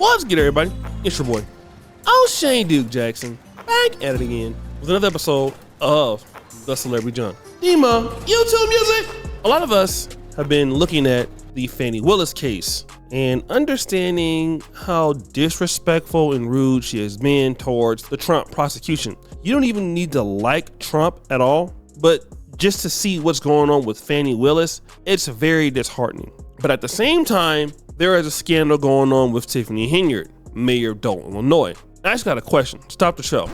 What's good, everybody? It's your boy, O'Shane Duke Jackson, back at it again with another episode of The Celebrity Junk. Dima, YouTube music! A lot of us have been looking at the Fani Willis case and understanding how disrespectful and rude she has been towards the Trump prosecution. You don't even need to like Trump at all, but just to see what's going on with Fani Willis, it's very disheartening. But at the same time, there is a scandal going on with Tiffany Henyard, mayor of Dolton, Illinois. I just got a question. Stop the show.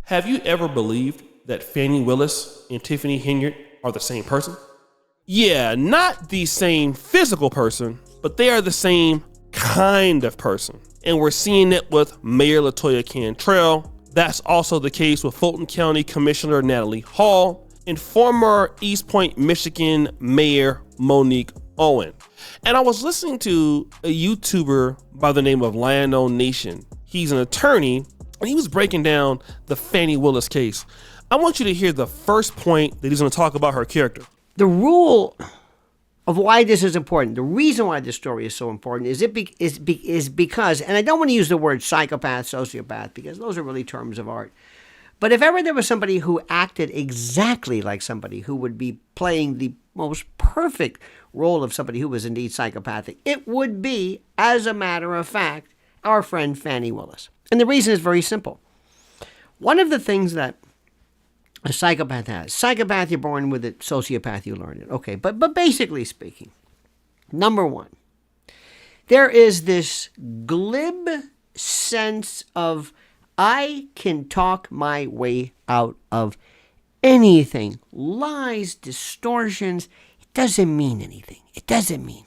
Have you ever believed that Fani Willis and Tiffany Henyard are the same person? Yeah, not the same physical person, but they are the same kind of person. And we're seeing it with Mayor LaToya Cantrell. That's also the case with Fulton County Commissioner Natalie Hall and former East Point, Michigan Mayor Monique Owen. And I was listening to a YouTuber by the name of Lionel Nation. He's an attorney, and he was breaking down the Fani Willis case. I want you to hear the first point that he's going to talk about her character. The rule of why this is important, the reason why this story is so important is because, and I don't want to use the word psychopath, sociopath, because those are really terms of art. But if ever there was somebody who acted exactly like somebody who would be playing the most perfect role of somebody who was indeed psychopathic, it would be, as a matter of fact, our friend Fani Willis. And the reason is very simple. One of the things that a psychopath has, psychopath you're born with it, sociopath you learn it. Okay, but basically speaking, number one, there is this glib sense of I can talk my way out of anything. Lies, distortions. It doesn't mean anything. It doesn't mean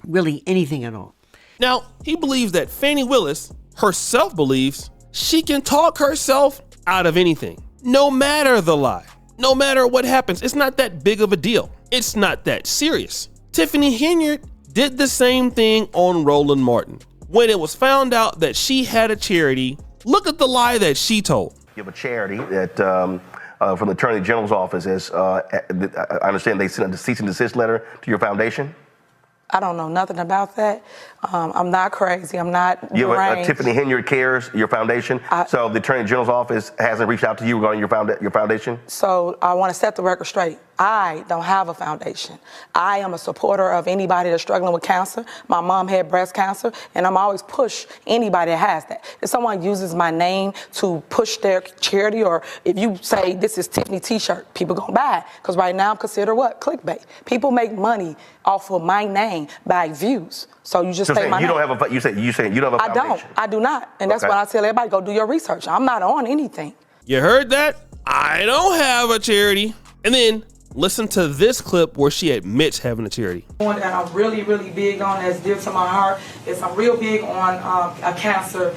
really anything at all. Now, he believes that Fani Willis herself believes she can talk herself out of anything. No matter the lie, no matter what happens, it's not that big of a deal. It's not that serious. Tiffany Henyard did the same thing on Roland Martin. When it was found out that she had a charity, look at the lie that she told. You have a charity that from the Attorney General's office is, I understand they sent a cease and desist letter to your foundation? I don't know nothing about that. I'm not crazy. I'm not deranged. Tiffany Henyard Cares, your foundation. So the Attorney General's office hasn't reached out to you regarding your foundation? So I want to set the record straight. I don't have a foundation. I am a supporter of anybody that's struggling with cancer. My mom had breast cancer, and I'm always push anybody that has that. If someone uses my name to push their charity, or if you say this is Tiffany t-shirt, people gonna buy it. Because right now I'm considered what? Clickbait. People make money off of my name by views. So you just say my name. You say you don't have a foundation. I do not. And that's why I tell everybody, go do your research. I'm not on anything. You heard that? I don't have a charity. And then listen to this clip where she admits having a charity. One that I'm really, really big on, that's dear to my heart, is I'm real big on a cancer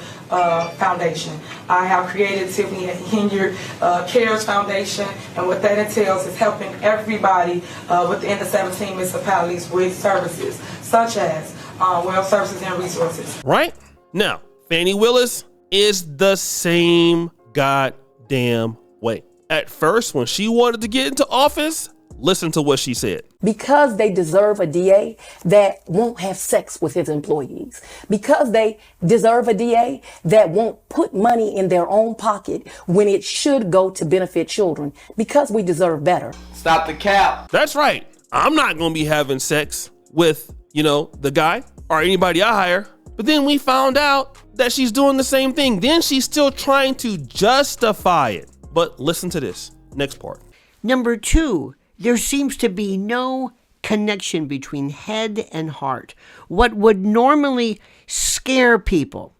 foundation. I have created Tiffany Henyard Cares Foundation, and what that entails is helping everybody within the 17 municipalities with services, such as well services and resources. Right? Now, Fani Willis is the same goddamn way. At first, when she wanted to get into office, listen to what she said. Because they deserve a DA that won't have sex with his employees. Because they deserve a DA that won't put money in their own pocket when it should go to benefit children. Because we deserve better. Stop the cap. That's right. I'm not going to be having sex with, the guy or anybody I hire. But then we found out that she's doing the same thing. Then she's still trying to justify it. But listen to this next part. Number two, there seems to be no connection between head and heart. What would normally scare people,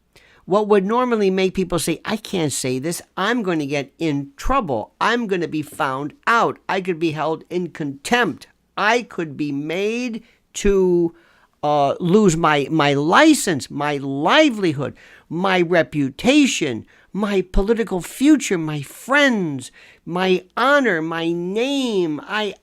what would normally make people say, I can't say this, I'm going to get in trouble, I'm going to be found out, I could be held in contempt, I could be made to lose my license, my livelihood, my reputation, my political future, my friends, my honor, my name. I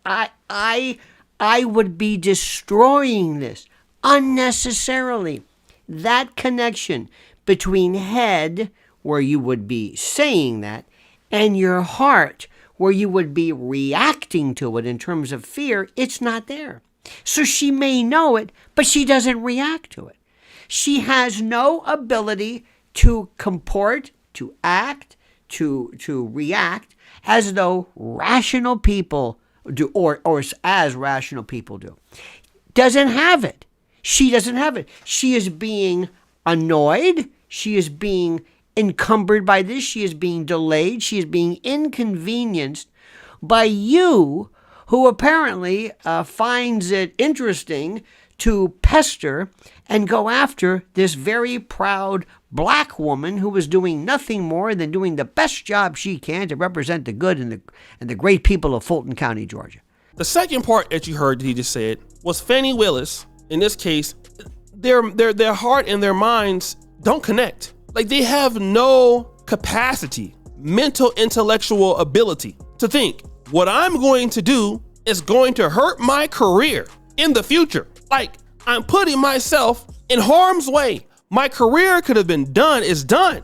would be destroying this unnecessarily. That connection between head, where you would be saying that, and your heart, where you would be reacting to it in terms of fear, it's not there. So she may know it, but she doesn't react to it. She has no ability to comport, to act, to react as though rational people do, or as rational people do. Doesn't have it. She doesn't have it. She is being annoyed. She is being encumbered by this. She is being delayed. She is being inconvenienced by you, who apparently finds it interesting to pester and go after this very proud black woman who is doing nothing more than doing the best job she can to represent the good and the great people of Fulton County, Georgia. The second part that you heard that he just said was Fani Willis. In this case, their heart and their minds don't connect. Like, they have no capacity, mental, intellectual ability to think what I'm going to do is going to hurt my career in the future. Like, I'm putting myself in harm's way. My career could have been done, is done.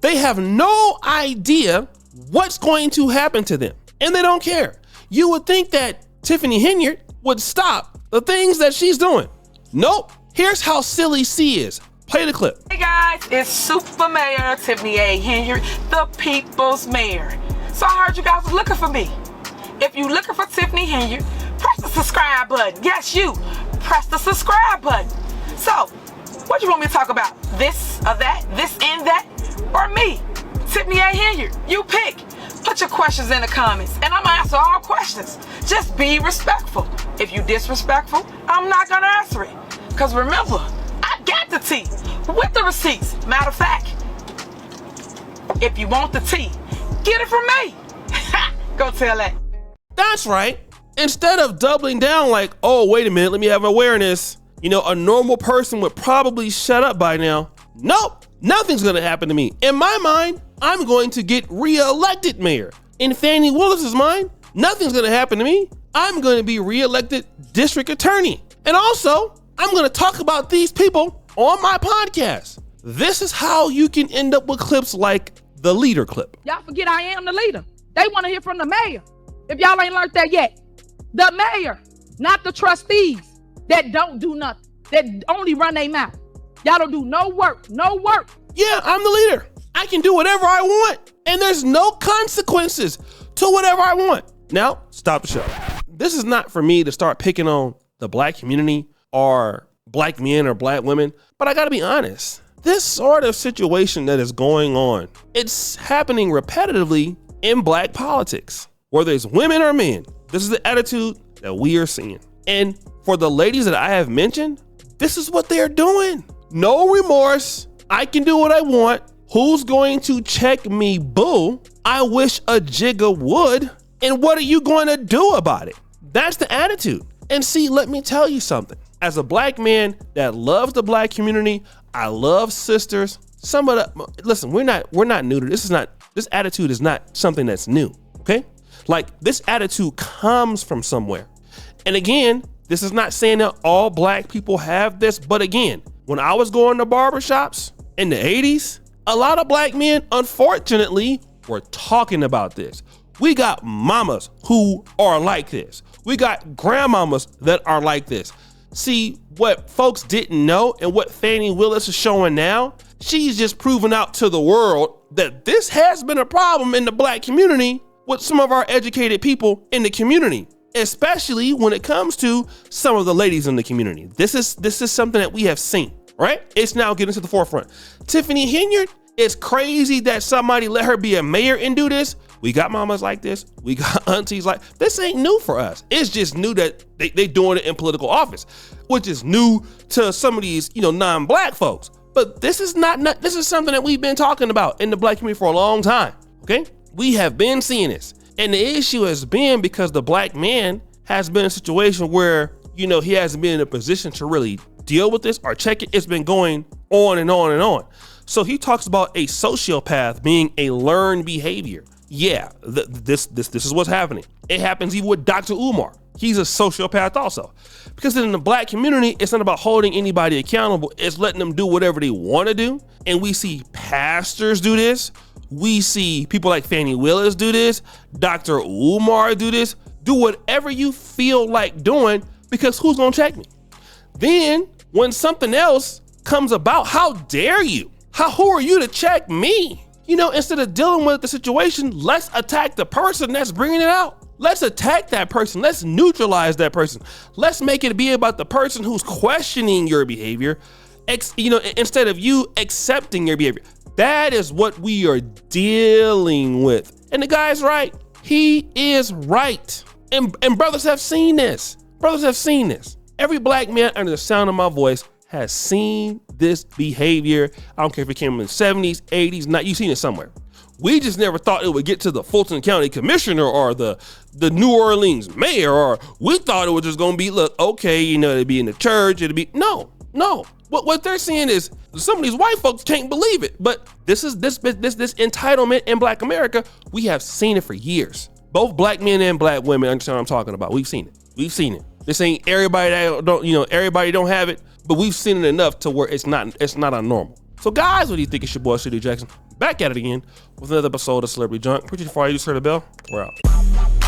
They have no idea what's going to happen to them, and they don't care. You would think that Tiffany Henyard would stop the things that she's doing. Nope. Here's how silly C is. Play the clip. Hey guys, it's Super Mayor Tiffany A. Henyard, the people's mayor. So I heard you guys were looking for me. If you're looking for Tiffany Henyard, press the subscribe button. Yes, you. Press the subscribe button. So, what you want me to talk about? This or that? This and that? Or me? Tiffany A. Henyard. You pick. Put your questions in the comments, and I'm gonna answer all questions. Just be respectful. If you disrespectful, I'm not gonna answer it. Because remember, I got the tea with the receipts. Matter of fact, if you want the tea, get it from me. Go tell that. That's right. Instead of doubling down like, oh, wait a minute, let me have awareness. You know, a normal person would probably shut up by now. Nope, nothing's gonna happen to me. In my mind, I'm going to get re-elected mayor. In Fani Willis's mind, nothing's gonna happen to me. I'm gonna be re-elected district attorney. And also, I'm gonna talk about these people on my podcast. This is how you can end up with clips like the leader clip. Y'all forget I am the leader. They want to hear from the mayor. If y'all ain't learned that yet, the mayor, not the trustees that don't do nothing, that only run their mouth. Y'all don't do no work. Yeah, I'm the leader. I can do whatever I want, and there's no consequences to whatever I want. Now, stop the show. This is not for me to start picking on the black community or black men or black women, but I gotta be honest. This sort of situation that is going on, it's happening repetitively in black politics, whether it's women or men. This is the attitude that we are seeing. And for the ladies that I have mentioned, this is what they're doing. No remorse. I can do what I want. Who's going to check me, boo? I wish a jigger would. And what are you going to do about it? That's the attitude. And see, let me tell you something. As a black man that loves the black community, I love sisters. Listen, we're not new to this. This attitude is not something that's new, okay? Like, this attitude comes from somewhere. And again, this is not saying that all black people have this, but again, when I was going to barbershops in the 80s, a lot of black men, unfortunately, were talking about this. We got mamas who are like this. We got grandmamas that are like this. See, what folks didn't know and what Fani Willis is showing now, she's just proving out to the world that this has been a problem in the black community with some of our educated people in the community, especially when it comes to some of the ladies in the community. This is something that we have seen, right? It's now getting to the forefront. Tiffany Henyard, it's crazy that somebody let her be a mayor and do this. We got mamas like this. We got aunties like this. Ain't new for us. It's just new that they doing it in political office, which is new to some of these, non-black folks. But this is this is something that we've been talking about in the black community for a long time. Okay, we have been seeing this, and the issue has been because the black man has been in a situation where he hasn't been in a position to really deal with this or check it. It's been going on and on and on. So he talks about a sociopath being a learned behavior. Yeah, this is what's happening. It happens even with Dr. Umar. He's a sociopath also. Because in the black community, it's not about holding anybody accountable. It's letting them do whatever they want to do. And we see pastors do this. We see people like Fani Willis do this. Dr. Umar do this. Do whatever you feel like doing, because who's going to check me? Then when something else comes about. How dare you? Who are you to check me? You know, instead of dealing with the situation, let's attack the person that's bringing it out. Let's attack that person. Let's neutralize that person. Let's make it be about the person who's questioning your behavior, instead of you accepting your behavior. That is what we are dealing with. And the guy's right. He is right. And brothers have seen this. Brothers have seen this. Every black man under the sound of my voice has seen this behavior. I don't care if it came in the 70s, 80s, you've seen it somewhere. We just never thought it would get to the Fulton County Commissioner or the New Orleans mayor, or we thought it was just gonna be, look, okay, it'd be in the church, no. What they're saying is some of these white folks can't believe it, but this entitlement in Black America, we have seen it for years. Both black men and black women understand what I'm talking about. We've seen it. This ain't everybody that everybody don't have it, but we've seen it enough to where it's not unnormal. So guys, what do you think? It's your boy, City Jackson, back at it again with another episode of Celebrity Junk. Appreciate it. Before you just heard the bell, we're out.